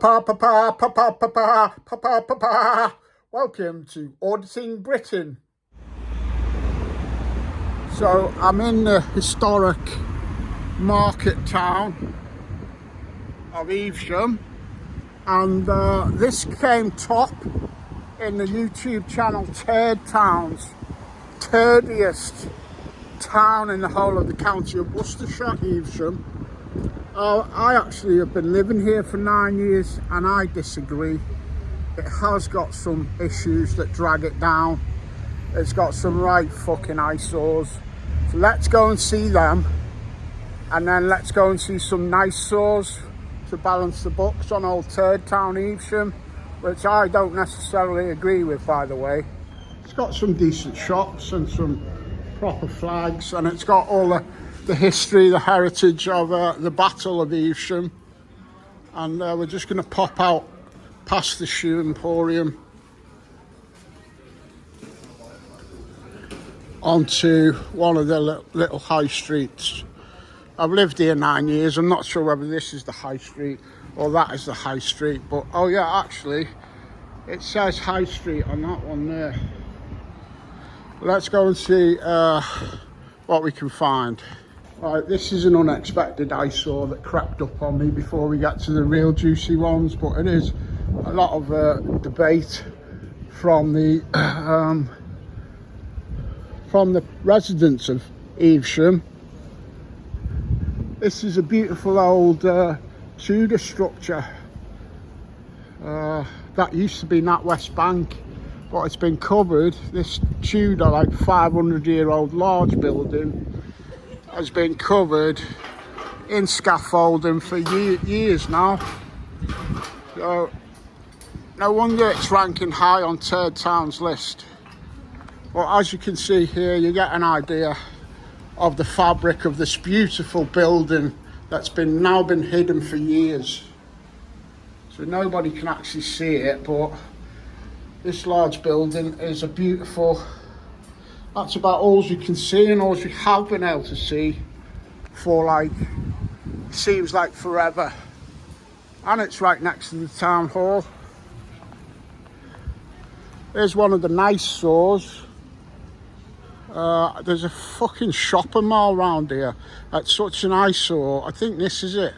Welcome to Auditing Britain. So I'm in the historic market town of Evesham, and this came top in the YouTube channel Turd Towns, turdiest town in the whole of the county of Worcestershire, Evesham. I actually have been living here for 9 years and I disagree. It has got some issues that drag it down. It's got some right fucking eyesores. So let's go and see them, and then let's go and see some nice sores to balance the books on old Turd Town Evesham, which I don't necessarily agree with, by the way. It's got some decent shops and some proper flags, and it's got all the history, the heritage of the Battle of Evesham. And we're just going to pop out past the shoe emporium onto one of the little high streets. I've lived here 9 years. I'm not sure whether this is the high street or that is the high street, but oh yeah, actually it says high street on that one there. Let's go and see what we can find. Right, this is an unexpected eyesore that crept up on me before we get to the real juicy ones, but it is a lot of debate from the residents of Evesham. This is a beautiful old Tudor structure that used to be NatWest Bank, but it's been covered. This Tudor, like 500-year-old large building, has been covered in scaffolding for years now. So no wonder it's ranking high on Turd Town's list. Well, as you can see here, you get an idea of the fabric of this beautiful building that's now been hidden for years. So nobody can actually see it, but this large building is a beautiful... That's about all you can see and all you have been able to see for, like, seems like forever. And it's right next to the town hall. There's one of the nice stores. There's a fucking shopping mall around here. That's such an eyesore. I think this is it.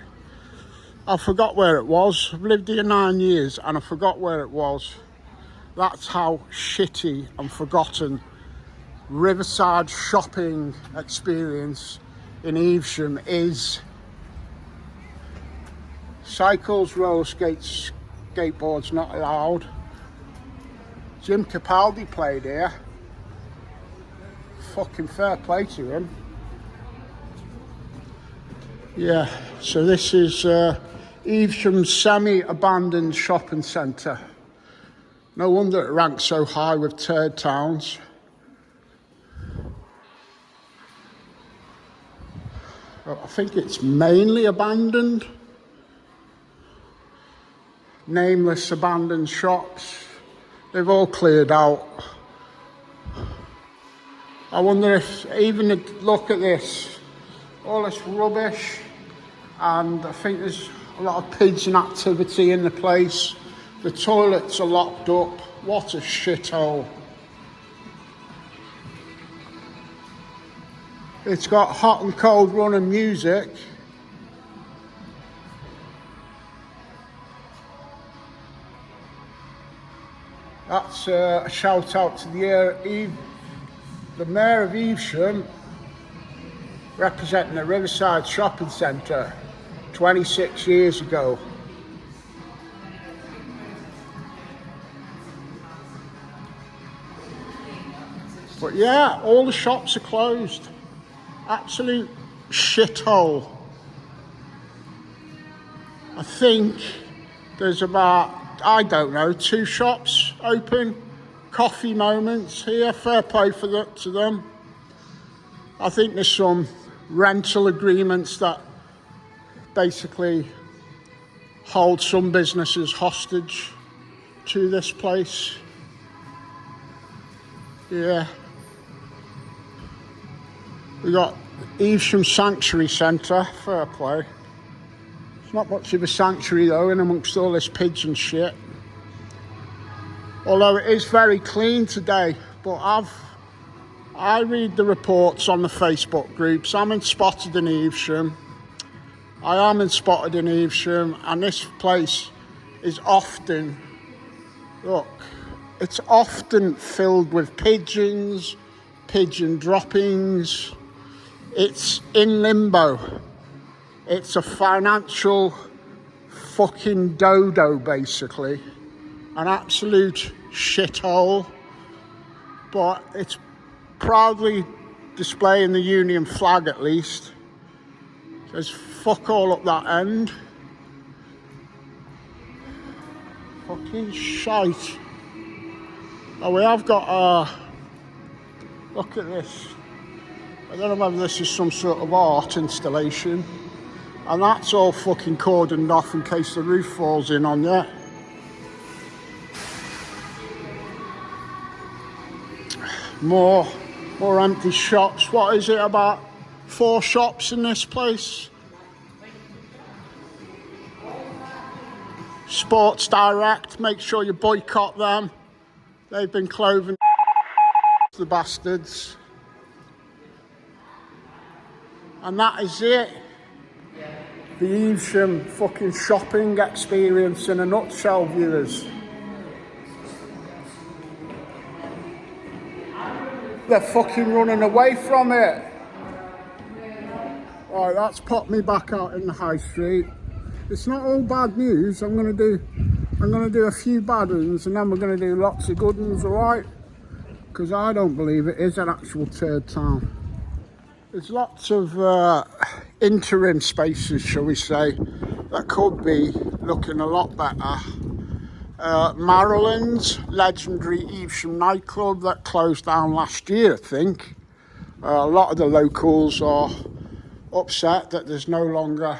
I forgot where it was. I've lived here 9 years and I forgot where it was. That's how shitty and forgotten Riverside shopping experience in Evesham is. Cycles, roller skates, skateboards not allowed. Jim Capaldi played here. Fucking fair play to him. Yeah, so this is Evesham's semi-abandoned shopping centre. No wonder it ranks so high with Turd Towns. I think it's mainly abandoned. Nameless abandoned shops. They've all cleared out. I wonder if, even look at this, all this rubbish, and I think there's a lot of pigeon activity in the place. The toilets are locked up. What a shithole. It's got hot and cold running music. That's a shout out to the Mayor of Evesham, representing the Riverside Shopping Centre 26 years ago. But yeah, all the shops are closed. Absolute shithole. I think there's about, I don't know, 2 shops open. Coffee moments here, fair play to them. I think there's some rental agreements that basically hold some businesses hostage to this place. Yeah. We got Evesham Sanctuary Centre, fair play. It's not much of a sanctuary though, in amongst all this pigeon shit. Although it is very clean today, but I read the reports on the Facebook groups. I'm in Spotted in Evesham. I am in Spotted in Evesham, and this place is often, look, it's often filled with pigeons, pigeon droppings. It's in limbo. It's a financial fucking dodo, basically. An absolute shithole. But it's proudly displaying the Union flag at least. There's fuck all up that end. Fucking shite. Oh, we have got look at this. I don't know whether this is some sort of art installation. And that's all fucking cordoned off in case the roof falls in on you. More empty shops. What is it, about 4 shops in this place? Sports Direct, make sure you boycott them. They've been clothing the bastards. And that is it. The Evesham fucking shopping experience in a nutshell, viewers. They're fucking running away from it. Right, that's popped me back out in the high street. It's not all bad news. I'm gonna do a few bad ones, and then we're gonna do lots of good ones, alright? Because I don't believe it is an actual third town. There's lots of interim spaces, shall we say, that could be looking a lot better. Maryland's legendary Evesham nightclub that closed down last year, I think. A lot of the locals are upset that there's no longer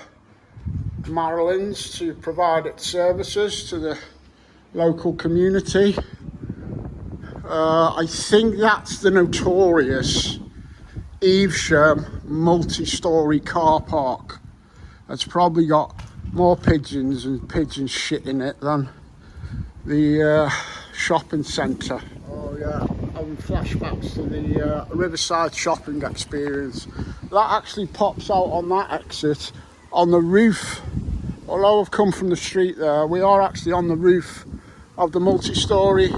Maryland's to provide its services to the local community. I think that's the notorious Evesham multi-storey car park. It's probably got more pigeons and pigeon shit in it than the shopping centre. Oh yeah, having flashbacks to the Riverside shopping experience. That actually pops out on that exit on the roof. Although I've come from the street there, we are actually on the roof of the multi-storey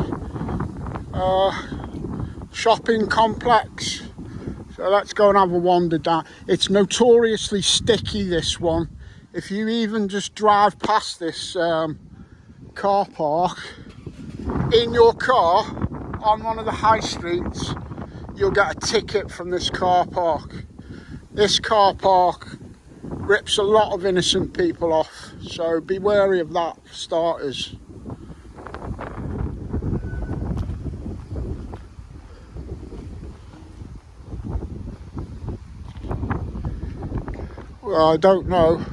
shopping complex. So let's go and have a wander down. It's notoriously sticky, this one. If you even just drive past this car park in your car on one of the high streets, you'll get a ticket from this car park. This car park rips a lot of innocent people off, so be wary of that for starters. Well, I don't know.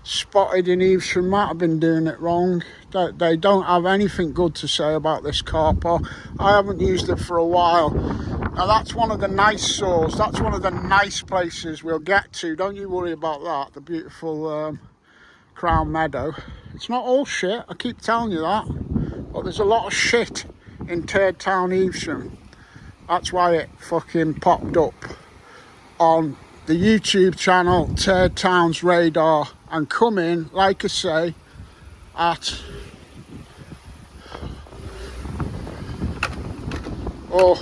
Spotted in Evesham might have been doing it wrong. They don't have anything good to say about this car park. I haven't used it for a while. Now that's one of the nice stores. That's one of the nice places we'll get to. Don't you worry about that. The beautiful Crown Meadow. It's not all shit, I keep telling you that. But there's a lot of shit in Third Town Evesham. That's why it fucking popped up on the YouTube channel Third Town's Radar, and come in, like I say, at you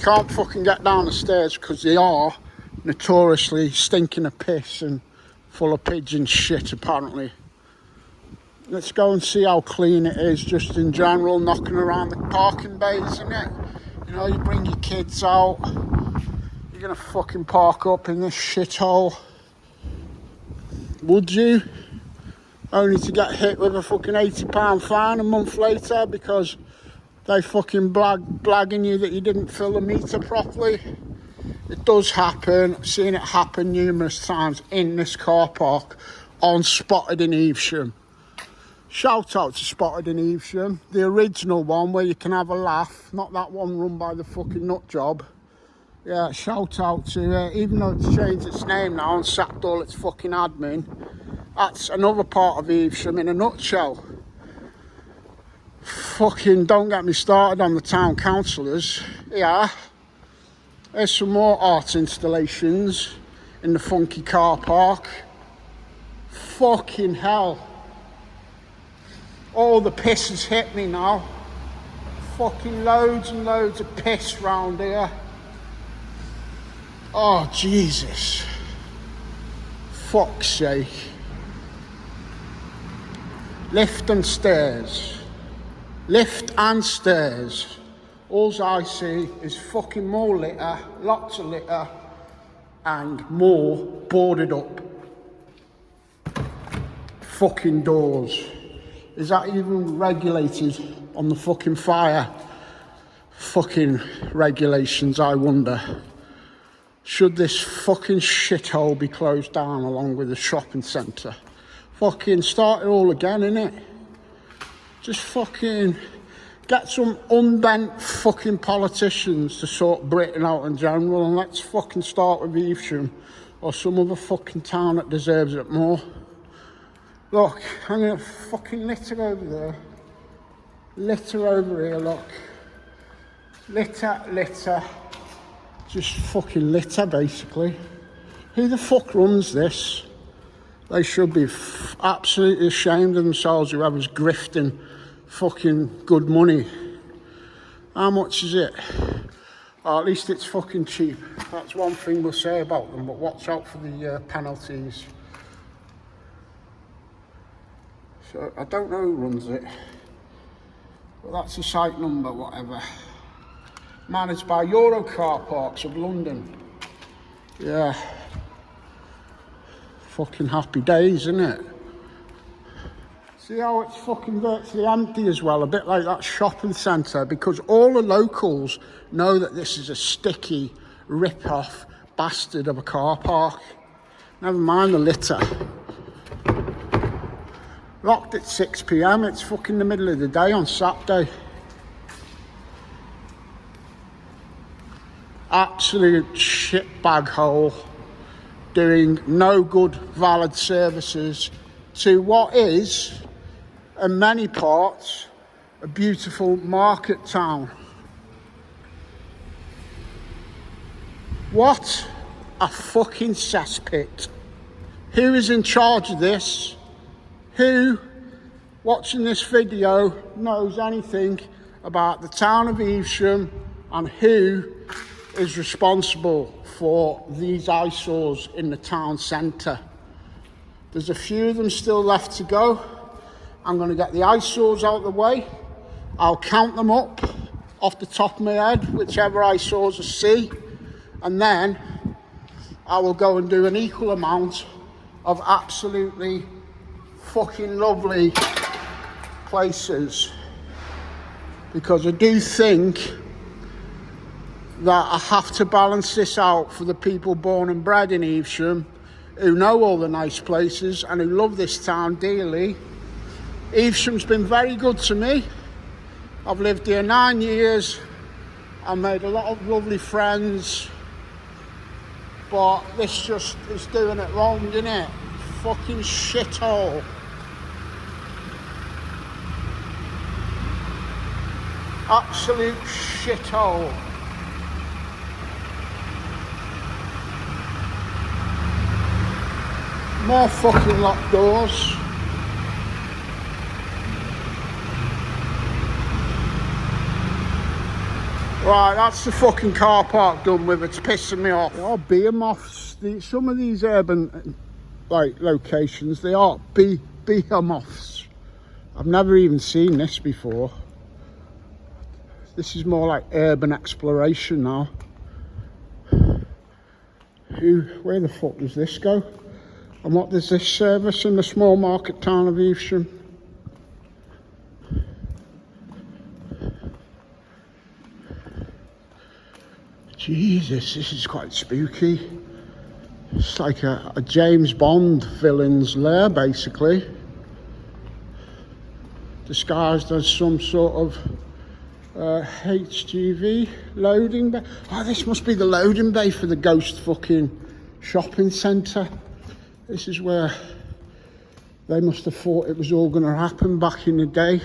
can't fucking get down the stairs because they are notoriously stinking of piss and full of pigeon shit apparently. Let's go and see how clean it is just in general, knocking around the parking bays, isn't it? You know, you bring your kids out, you're gonna fucking park up in this shithole. Would you? Only to get hit with a fucking £80 fine a month later because they fucking blagging you that you didn't fill the meter properly. It does happen. I've seen it happen numerous times in this car park on Spotted in Evesham. Shout out to Spotted in Evesham, the original one where you can have a laugh, not that one run by the fucking nut job. Yeah, shout out to, even though it's changed its name now and sacked all its fucking admin, That's another part of Evesham in a nutshell. Fucking don't get me started on the town councillors. Yeah, there's some more art installations in the funky car park. Fucking hell. All the piss has hit me now. Fucking loads and loads of piss round here. Oh, Jesus. Fuck's sake. Lift and stairs. Lift and stairs. All I see is fucking more litter, lots of litter, and more boarded up fucking doors. Is that even regulated on the fucking fire? Fucking regulations, I wonder. Should this fucking shithole be closed down along with the shopping centre? Fucking start it all again, innit? Just fucking get some unbent fucking politicians to sort Britain out in general, and let's fucking start with Evesham or some other fucking town that deserves it more. Look, I'm gonna fucking litter over there. Litter over here, look. Litter, litter. Just fucking litter, basically. Who the fuck runs this? They should be absolutely ashamed of themselves, whoever's grifting fucking good money. How much is it? Oh, at least it's fucking cheap. That's one thing we'll say about them, but watch out for the penalties. So, I don't know who runs it, but that's the site number, whatever. Managed by Euro Car Parks of London. Yeah. Fucking happy days, isn't it? See how it's fucking virtually empty as well, a bit like that shopping centre, because all the locals know that this is a sticky, rip-off bastard of a car park. Never mind the litter. Locked at 6 PM, it's fucking the middle of the day on Saturday. Absolute shitbag hole, doing no good valid services to what is, in many parts, a beautiful market town. What a fucking cesspit. Who is in charge of this? Who, watching this video, knows anything about the town of Evesham and who is responsible for these eyesores in the town centre? There's a few of them still left to go. I'm going to get the eyesores out of the way. I'll count them up off the top of my head, whichever eyesores I see, and then I will go and do an equal amount of absolutely fucking lovely places, because I do think that I have to balance this out for the people born and bred in Evesham, who know all the nice places and who love this town dearly. Evesham's been very good to me. I've lived here 9 years. I made a lot of lovely friends, but this just is doing it wrong, isn't it? Fucking shithole. Absolute shithole. More fucking locked doors. Right, that's the fucking car park done with. It's pissing me off. They are behemoths. Some of these urban locations, they are behemoths. I've never even seen this before. This is more like urban exploration now. Where the fuck does this go? And what does this service in the small market town of Evesham? Jesus, this is quite spooky. It's like a James Bond villain's lair, basically. Disguised as some sort of HGV loading bay. Oh, this must be the loading bay for the ghost fucking shopping centre. This is where They must have thought it was all going to happen back in the day,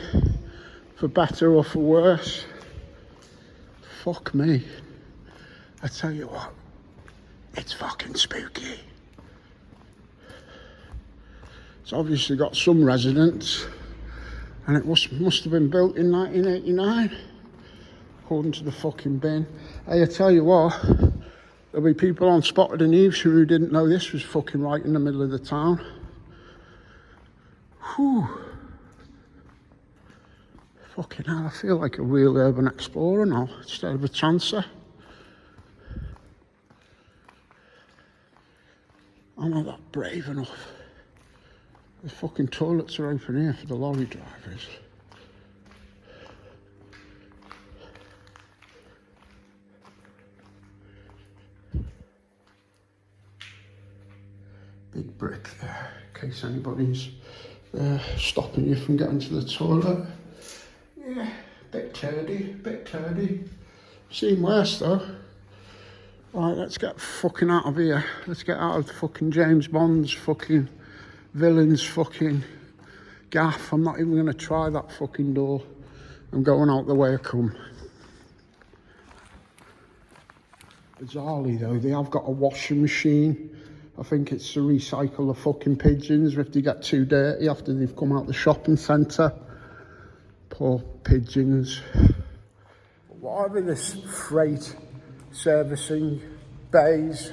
for better or for worse. Fuck me. I tell you what, it's fucking spooky. It's obviously got some residents, and it must have been built in 1989, according to the fucking bin. Hey, I tell you what, there'll be people on Spotted in Evesham who didn't know this was fucking right in the middle of the town. Whew. Fucking hell, I feel like a real urban explorer now, instead of a chancer. I'm not that brave enough. The fucking toilets are open here for the lorry drivers. Big brick there, in case anybody's stopping you from getting to the toilet. Yeah, bit turdy. Seen worse though. Right, let's get fucking out of here. Let's get out of fucking James Bond's fucking villain's fucking gaff. I'm not even going to try that fucking door. I'm going out the way I come. Bizarrely though, they have got a washing machine. I think it's to recycle the fucking pigeons if they get too dirty after they've come out the shopping centre. Poor pigeons. Whatever this freight servicing bay's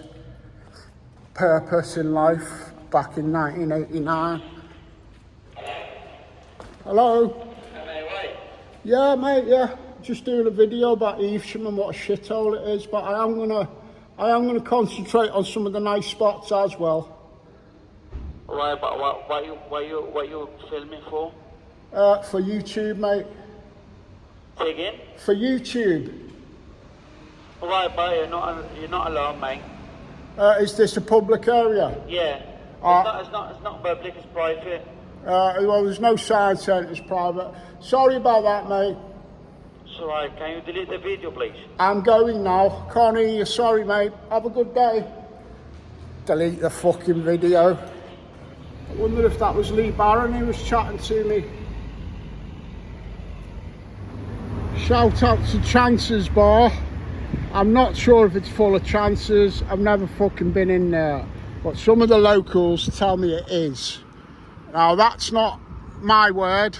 purpose in life back in 1989. Hello? Yeah, mate, yeah. Just doing a video about Evesham and what a shithole it is, but I am gonna concentrate on some of the nice spots as well. Right, but what you filming for? For YouTube, mate. Say again? For YouTube. Right, but you're not alone, mate. Is this a public area? Yeah. It's not public, it's private. Well, there's no sign saying it's private. Sorry about that, mate. It's alright, can you delete the video, please? I'm going now. Can't hear you. Sorry, mate. Have a good day. Delete the fucking video. I wonder if that was Lee Barron who was chatting to me. Shout out to Chance's Bar. I'm not sure if it's full of chancers. I've never fucking been in there. But some of the locals tell me it is. Now, that's not my word.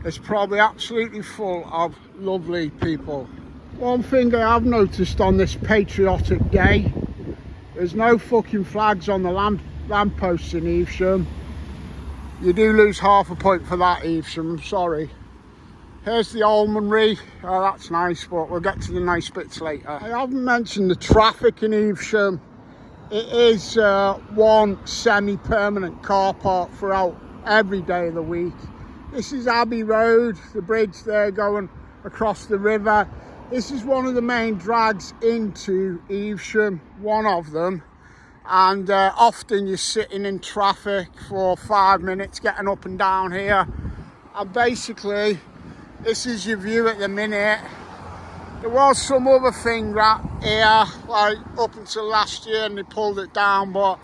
It's probably absolutely full of lovely people. One thing I have noticed on this patriotic day, there's no fucking flags on the lampposts in Evesham. You do lose half a point for that, Evesham, I'm sorry. Here's the almonry. Oh, that's nice, but we'll get to the nice bits later. I haven't mentioned the traffic in Evesham. It is one semi-permanent car park throughout every day of the week. This is Abbey Road, the bridge there going across the river. This is one of the main drags into Evesham, one of them. And often you're sitting in traffic for 5 minutes getting up and down here. And basically, this is your view at the minute. There was some other thing right here, like up until last year, and they pulled it down, but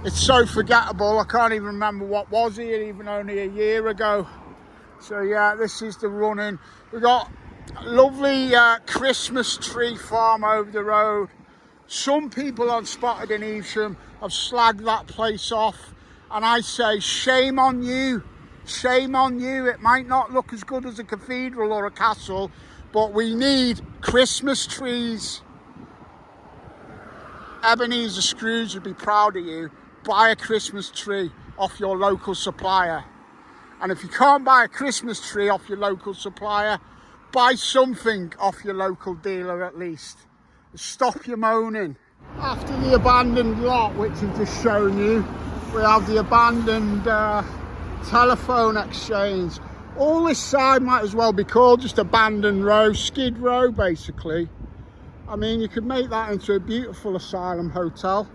it's so forgettable. I can't even remember what was here even only a year ago. So yeah, this is the running. We've got a lovely Christmas tree farm over the road. Some people on Spotted in Evesham have slagged that place off, and I say shame on you. Shame on you. It might not look as good as a cathedral or a castle, but we need Christmas trees. Ebenezer Scrooge would be proud of you. Buy a Christmas tree off your local supplier. And if you can't buy a Christmas tree off your local supplier, buy something off your local dealer at least. Stop your moaning. After the abandoned lot, which I've just shown you, we have the abandoned telephone exchange. All this side might as well be called just abandoned row, Skid Row basically. I mean, you could make that into a beautiful asylum hotel.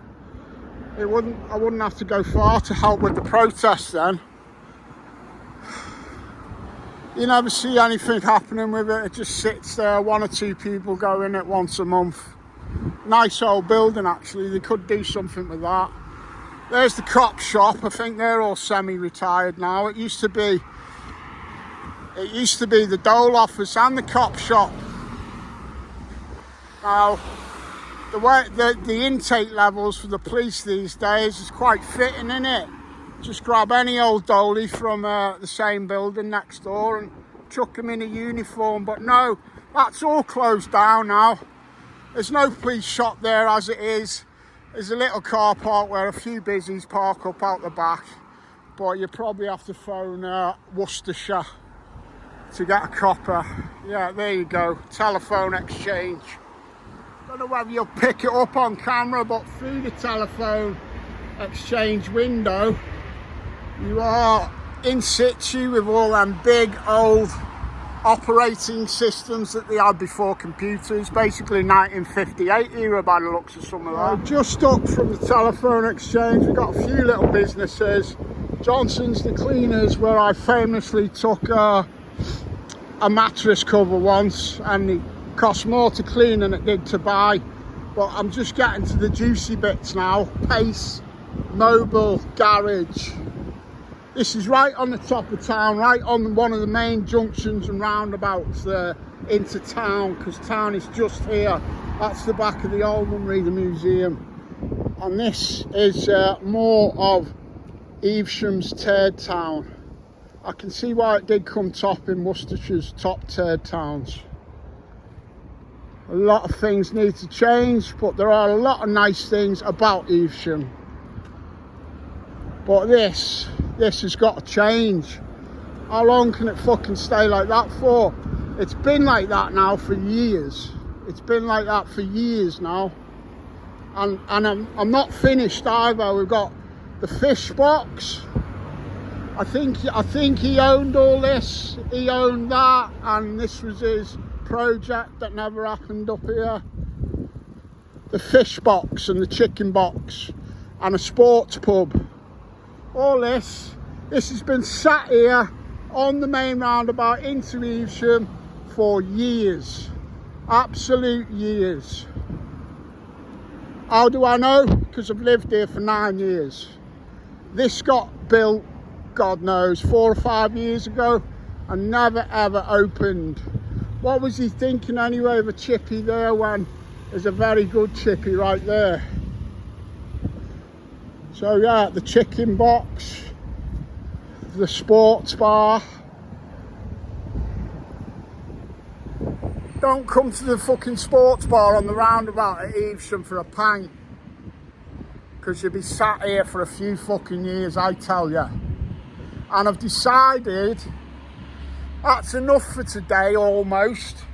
I wouldn't have to go far to help with the protests then. You never see anything happening with it. It just sits there. 1 or 2 people go in it once a month. Nice old building actually. They could do something with that. There's the cop shop. I think they're all semi-retired now. It used to be the dole office and the cop shop. Now, the way the intake levels for the police these days is quite fitting, isn't it? Just grab any old dolly from the same building next door and chuck them in a uniform. But no, that's all closed down now. There's no police shop there as it is. There's a little car park where a few busies park up out the back. But you probably have to phone Worcestershire to get a copper. Yeah, there you go. Telephone exchange. Don't know whether you'll pick it up on camera, but through the telephone exchange window, you are in situ with all them big old operating systems that they had before computers, basically 1958 era by the looks of some of that. Just up from the telephone exchange, we've got a few little businesses. Johnson's the Cleaners, where I famously took a mattress cover once, and it cost more to clean than it did to buy. But I'm just getting to the juicy bits now. Pace Mobile Garage. This is right on the top of town, right on one of the main junctions and roundabouts there into town, because town is just here. That's the back of the Almonry, the museum. And this is more of Evesham's turd town. I can see why it did come top in Worcestershire's top turd towns. A lot of things need to change, but there are a lot of nice things about Evesham. But this has got to change. How long can it fucking stay like that for? It's been like that now for years. It's been like that for years now. And I'm not finished either. We've got the fish box. I think he owned all this. He owned that, and this was his project that never happened up here. The fish box and the chicken box and a sports pub. All this has been sat here on the main roundabout into Evesham for years. Absolute years. How do I know? Because I've lived here for 9 years. This got built, God knows, 4 or 5 years ago and never ever opened. What was he thinking anyway of a chippy there when there's a very good chippy right there? So yeah, the chicken box, the sports bar. Don't come to the fucking sports bar on the roundabout at Evesham for a pint, because you'll be sat here for a few fucking years, I tell you. And I've decided that's enough for today, almost.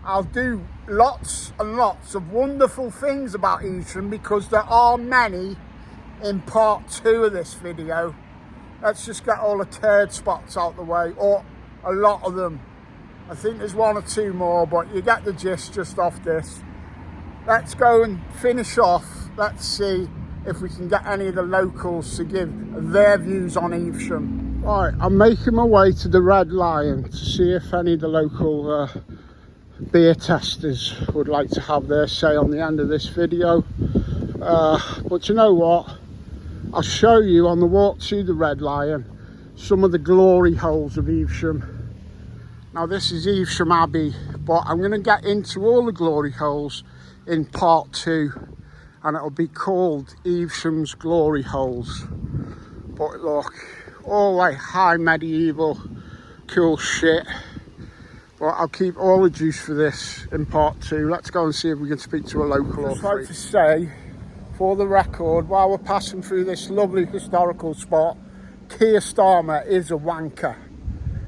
I'll do lots and lots of wonderful things about Evesham, because there are many in part 2 of this video. Let's just get all the turd spots out the way, or a lot of them. I think there's 1 or 2 more, but you get the gist just off this. Let's go and finish off. Let's see if we can get any of the locals to give their views on Evesham. Right, I'm making my way to the Red Lion to see if any of the local beer testers would like to have their say on the end of this video. But you know what? I'll show you on the walk to the Red Lion some of the glory holes of Evesham. Now this is Evesham Abbey, but I'm going to get into all the glory holes in part 2, and it'll be called Evesham's Glory Holes. But look, all like high medieval cool shit. But I'll keep all the juice for this in part 2. Let's go and see if we can speak to a local. I'd like to say, for the record, while we're passing through this lovely historical spot, Keir Starmer is a wanker,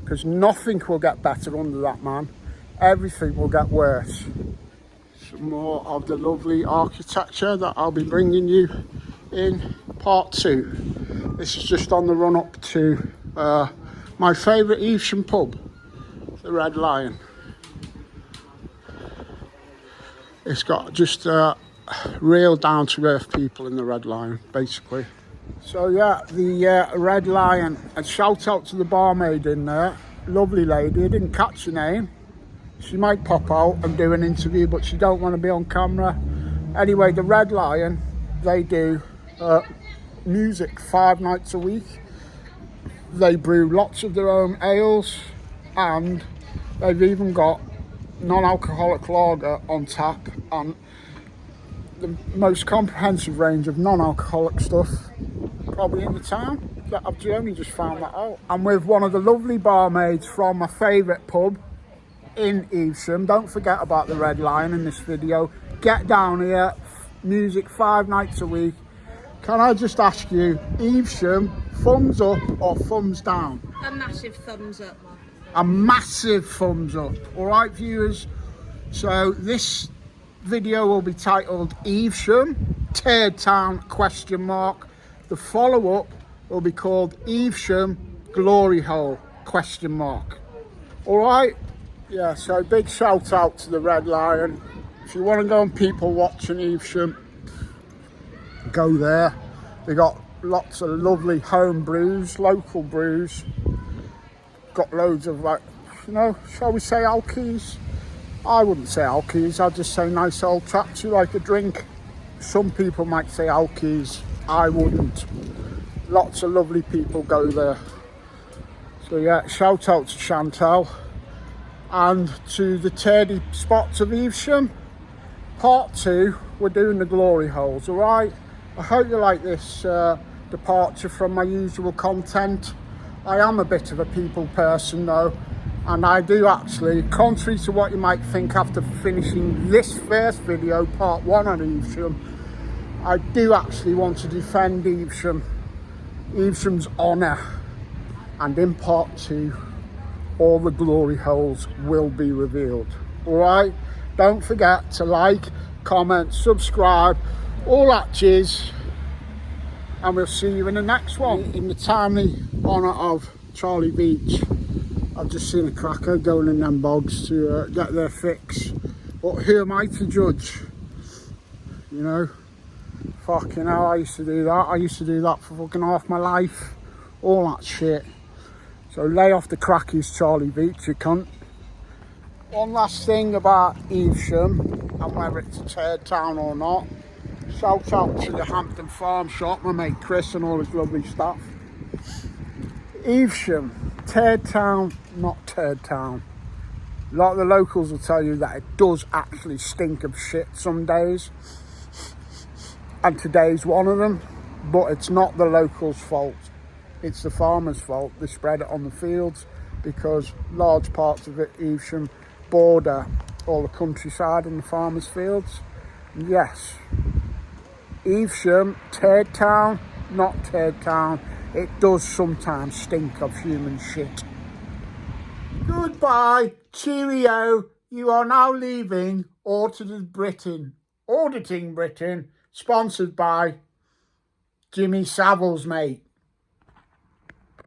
because nothing will get better under that man. Everything will get worse. Some more of the lovely architecture that I'll be bringing you in part 2. This is just on the run up to my favourite Evesham pub, the Red Lion. It's got just real down to earth people in the Red Lion, basically. So yeah, the Red Lion, and shout out to the barmaid in there, lovely lady. I didn't catch her name. She might pop out and do an interview, but she don't want to be on camera. Anyway, the Red Lion, they do music 5 nights a week. They brew lots of their own ales, and they've even got non-alcoholic lager on tap, and the most comprehensive range of non-alcoholic stuff probably in the town. I've only just found that out. I'm with one of the lovely barmaids from my favourite pub in Evesham. Don't forget about the Red Lion in this video. Get down here, music 5 nights a week. Can I just ask you, Evesham, thumbs up or thumbs down? A massive thumbs up. A massive thumbs up. All right, viewers. So this video will be titled Evesham, Teared Town ? The follow-up will be called Evesham, Glory Hole ? All right. Yeah, so big shout out to the Red Lion. If you want to go and people watching Evesham, go there. They got lots of lovely home brews, local brews. Got loads of, like, you know, shall we say alkies? I wouldn't say alkies, I'd just say nice old chaps who like a drink. Some people might say alkies, I wouldn't. Lots of lovely people go there. So yeah, shout out to Chantal. And to the Teardy spots of Evesham, part 2, we're doing the glory holes, all right? I hope you like this departure from my usual content. I am a bit of a people person though, and I do actually, contrary to what you might think after finishing this first video, part 1 on Evesham, I do actually want to defend Evesham's honour, and in part 2, all the glory holes will be revealed. All right, don't forget to like, comment, subscribe, all that jizz, and we'll see you in the next one. In the timely honour of Charlie Beach, I've just seen a cracker going in them bogs to get their fix, but who am I to judge? You know, fucking hell, I used to do that for fucking half my life, all that shit. So lay off the crackies, Charlie Beach, you cunt. One last thing about Evesham, and whether it's a teared town or not. Shout out to the Hampton Farm Shop, my mate Chris and all his lovely staff. Evesham, teared town, not teared town. A lot of the locals will tell you that it does actually stink of shit some days. And today's one of them, but it's not the locals' fault. It's the farmers' fault. They spread it on the fields because large parts of it, Evesham, border all the countryside and the farmers' fields. And yes, Evesham, teared town, not teared town, it does sometimes stink of human shit. Goodbye, cheerio. You are now leaving Auditing Britain, sponsored by Jimmy Savile's, mate.